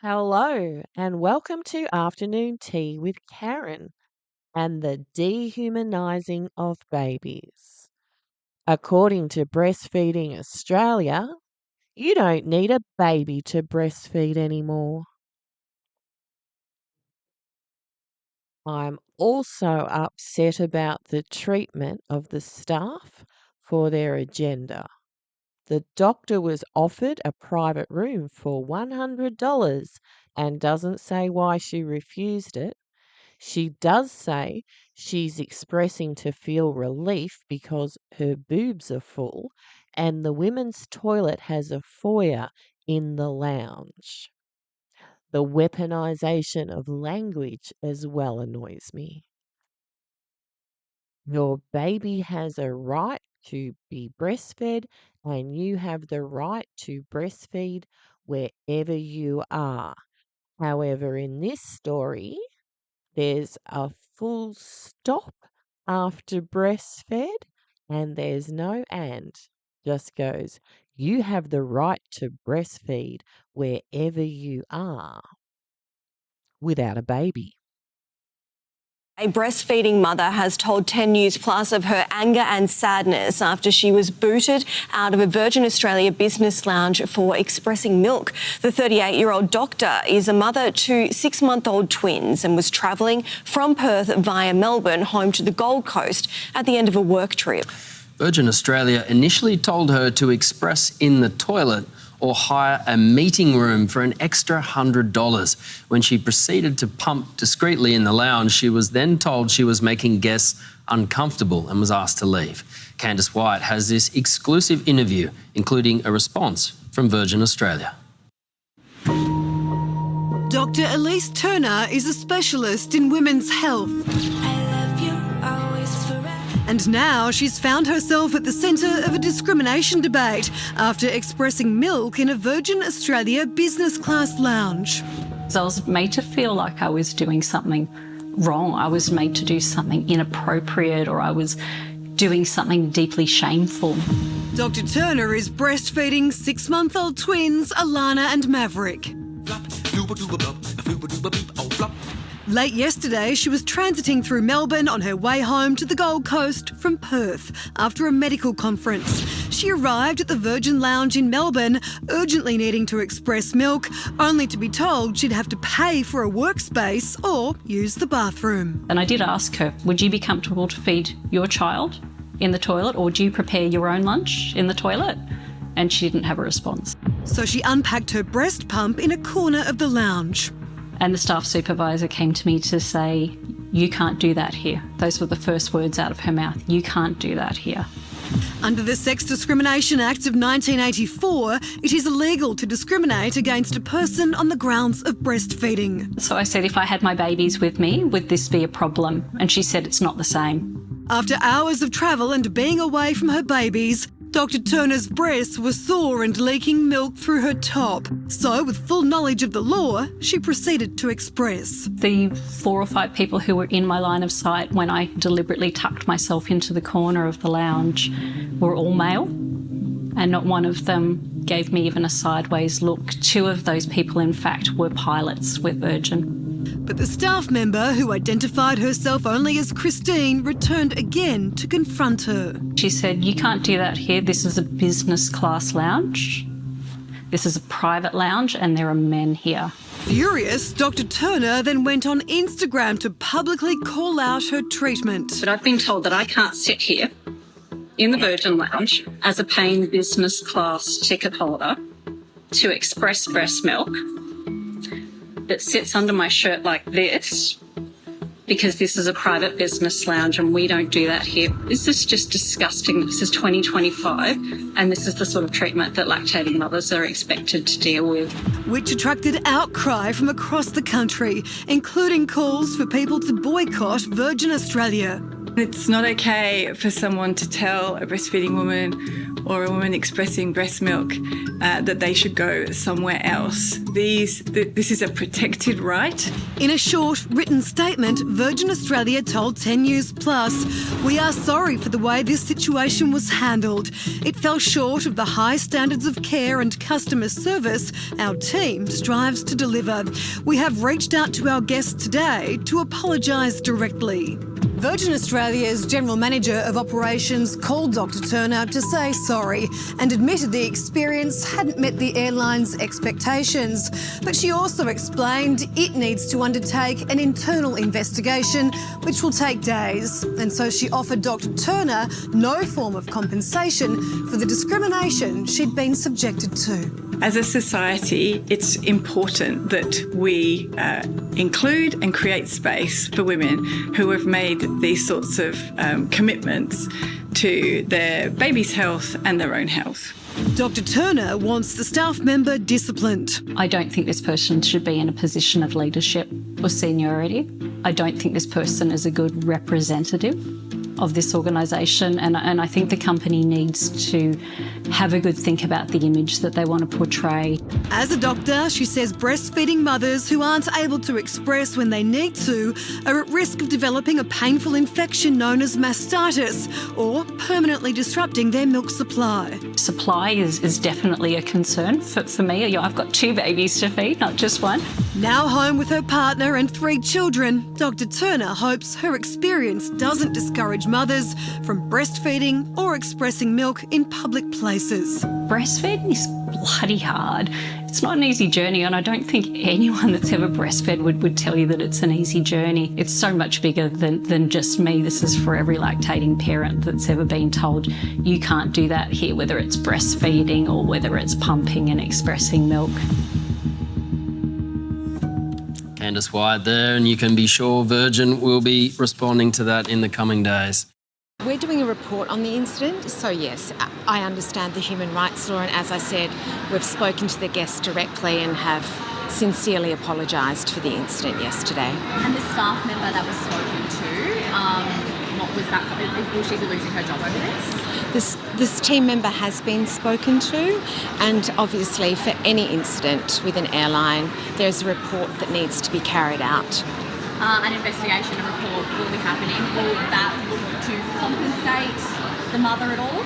Hello, and welcome to Afternoon Tea with Karen and the Dehumanising of Babies. According to Breastfeeding Australia, you don't need a baby to breastfeed anymore. I'm also upset about the treatment of the staff for their agenda. The doctor was offered a private room for $100 and doesn't say why she refused it. She does say she's expressing to feel relief because her boobs are full and the women's toilet has a foyer in the lounge. The weaponization of language as well annoys me. Your baby has a right to be breastfed, and you have the right to breastfeed wherever you are. However, in this story, there's a full stop after breastfed, and there's no and. Just goes, you have the right to breastfeed wherever you are without a baby. A breastfeeding mother has told 10 News Plus of her anger and sadness after she was booted out of a Virgin Australia business lounge for expressing milk. The 38-year-old doctor is a mother to 6-month-old twins and was travelling from Perth via Melbourne home to the Gold Coast at the end of a work trip. Virgin Australia initially told her to express in the toilet or hire a meeting room for an extra $100. When she proceeded to pump discreetly in the lounge, she was then told she was making guests uncomfortable and was asked to leave. Candice White has this exclusive interview, including a response from Virgin Australia. Dr. Elise Turner is a specialist in women's health. And now she's found herself at the centre of a discrimination debate after expressing milk in a Virgin Australia business class lounge. So I was made to feel like I was doing something wrong. I was made to do something inappropriate, or I was doing something deeply shameful. Dr. Turner is breastfeeding 6-month-old twins Alana and Maverick. Late yesterday, she was transiting through Melbourne on her way home to the Gold Coast from Perth after a medical conference. She arrived at the Virgin Lounge in Melbourne, urgently needing to express milk, only to be told she'd have to pay for a workspace or use the bathroom. And I did ask her, would you be comfortable to feed your child in the toilet, or do you prepare your own lunch in the toilet? And she didn't have a response. So she unpacked her breast pump in a corner of the lounge. And the staff supervisor came to me to say, you can't do that here. Those were the first words out of her mouth. You can't do that here. Under the Sex Discrimination Act of 1984, it is illegal to discriminate against a person on the grounds of breastfeeding. So I said, if I had my babies with me, would this be a problem? And she said, it's not the same. After hours of travel and being away from her babies, Dr. Turner's breasts were sore and leaking milk through her top. So, with full knowledge of the law, she proceeded to express. The 4 or 5 people who were in my line of sight when I deliberately tucked myself into the corner of the lounge were all male, and not one of them gave me even a sideways look. 2 of those people, in fact, were pilots with Virgin. But the staff member, who identified herself only as Christine, returned again to confront her. She said, you can't do that here. This is a business class lounge. This is a private lounge, and there are men here. Furious, Dr. Turner then went on Instagram to publicly call out her treatment. But I've been told that I can't sit here in the Virgin Lounge as a paying business class ticket holder to express breast milk that sits under my shirt like this, because this is a private business lounge and we don't do that here. This is just disgusting. This is 2025, and this is the sort of treatment that lactating mothers are expected to deal with. Which attracted outcry from across the country, including calls for people to boycott Virgin Australia. It's not okay for someone to tell a breastfeeding woman or a woman expressing breast milk, that they should go somewhere else. This is a protected right. In a short written statement, Virgin Australia told 10 News Plus, "We are sorry for the way this situation was handled. It fell short of the high standards of care and customer service our team strives to deliver. We have reached out to our guests today to apologise directly." Virgin Australia's General Manager of Operations called Dr Turner to say sorry and admitted the experience hadn't met the airline's expectations. But she also explained it needs to undertake an internal investigation, which will take days. And so she offered Dr Turner no form of compensation for the discrimination she'd been subjected to. As a society, it's important that we include and create space for women who have made these sorts of commitments to their baby's health and their own health. Dr Turner wants the staff member disciplined. I don't think this person should be in a position of leadership or seniority. I don't think this person is a good representative of this organisation, and I think the company needs to have a good think about the image that they want to portray. As a doctor, she says breastfeeding mothers who aren't able to express when they need to are at risk of developing a painful infection known as mastitis or permanently disrupting their milk supply. Supply is definitely a concern for me. I've got 2 babies to feed, not just one. Now home with her partner and 3 children, Dr Turner hopes her experience doesn't discourage mothers from breastfeeding or expressing milk in public places. Breastfeeding is bloody hard. It's not an easy journey, and I don't think anyone that's ever breastfed would tell you that it's an easy journey. It's so much bigger than just me. This is for every lactating parent that's ever been told you can't do that here, whether it's breastfeeding or whether it's pumping and expressing milk. Candice White there, and you can be sure Virgin will be responding to that in the coming days. We're doing a report on the incident, so yes, I understand the human rights law, and as I said, we've spoken to the guests directly and have sincerely apologised for the incident yesterday. And the staff member that was spoken to, what was that? Will she be losing her job over this? This team member has been spoken to, and obviously for any incident with an airline, there's a report that needs to be carried out. An investigation, a report will be happening. Will that look to compensate the mother at all?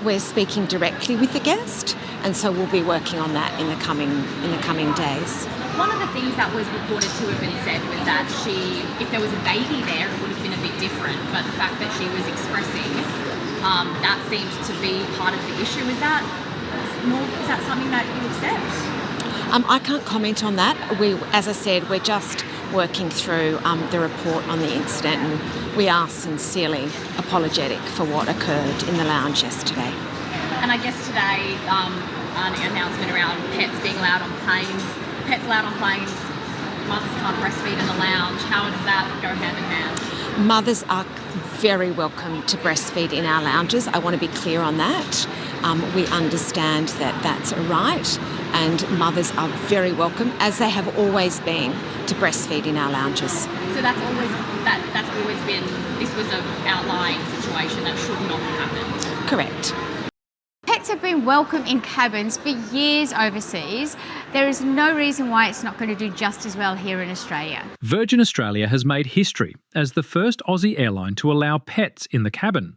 We're speaking directly with the guest, and so we'll be working on that in the coming days. One of the things that was reported to have been said was that if there was a baby there, it would have been a bit different, but the fact that she was expressing, that seemed to be part of the issue. Is that something that you accept? I can't comment on that. As I said, we're just working through the report on the incident, and we are sincerely apologetic for what occurred in the lounge yesterday. And I guess today, an announcement around pets being allowed on planes. Pets allowed on planes, mothers can't breastfeed in the lounge. How does that go hand in hand? Mothers are very welcome to breastfeed in our lounges. I want to be clear on that. We understand that that's a right, and mothers are very welcome, as they have always been, to breastfeed in our lounges. So that's always been, this was an outlying situation that should not have happened? Correct. Pets have been welcome in cabins for years overseas. There is no reason why it's not going to do just as well here in Australia. Virgin Australia has made history as the first Aussie airline to allow pets in the cabin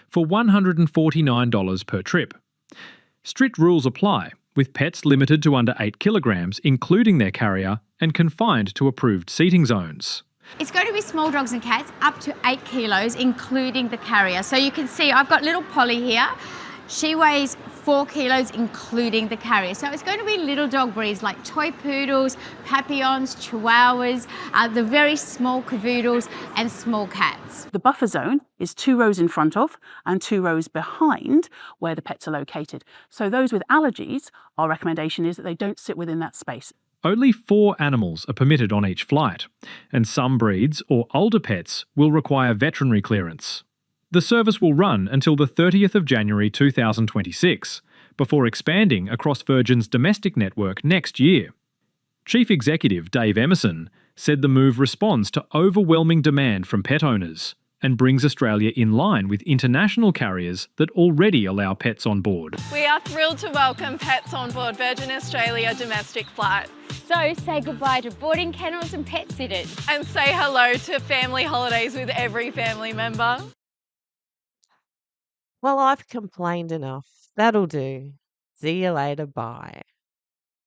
for $149 per trip. Strict rules apply, with pets limited to under 8 kilograms, including their carrier, and confined to approved seating zones. It's going to be small dogs and cats up to 8 kilos, including the carrier. So you can see I've got little Polly here. She weighs 4 kilos, including the carrier. So it's going to be little dog breeds like toy poodles, papillons, chihuahuas, the very small cavoodles and small cats. The buffer zone is 2 rows in front of and 2 rows behind where the pets are located. So those with allergies, our recommendation is that they don't sit within that space. Only 4 animals are permitted on each flight, and some breeds or older pets will require veterinary clearance. The service will run until the 30th of January 2026, before expanding across Virgin's domestic network next year. Chief Executive Dave Emerson said the move responds to overwhelming demand from pet owners, and brings Australia in line with international carriers that already allow pets on board. We are thrilled to welcome pets on board Virgin Australia domestic flights. So say goodbye to boarding kennels and pet sitters. And say hello to family holidays with every family member. Well, I've complained enough. That'll do. See you later. Bye.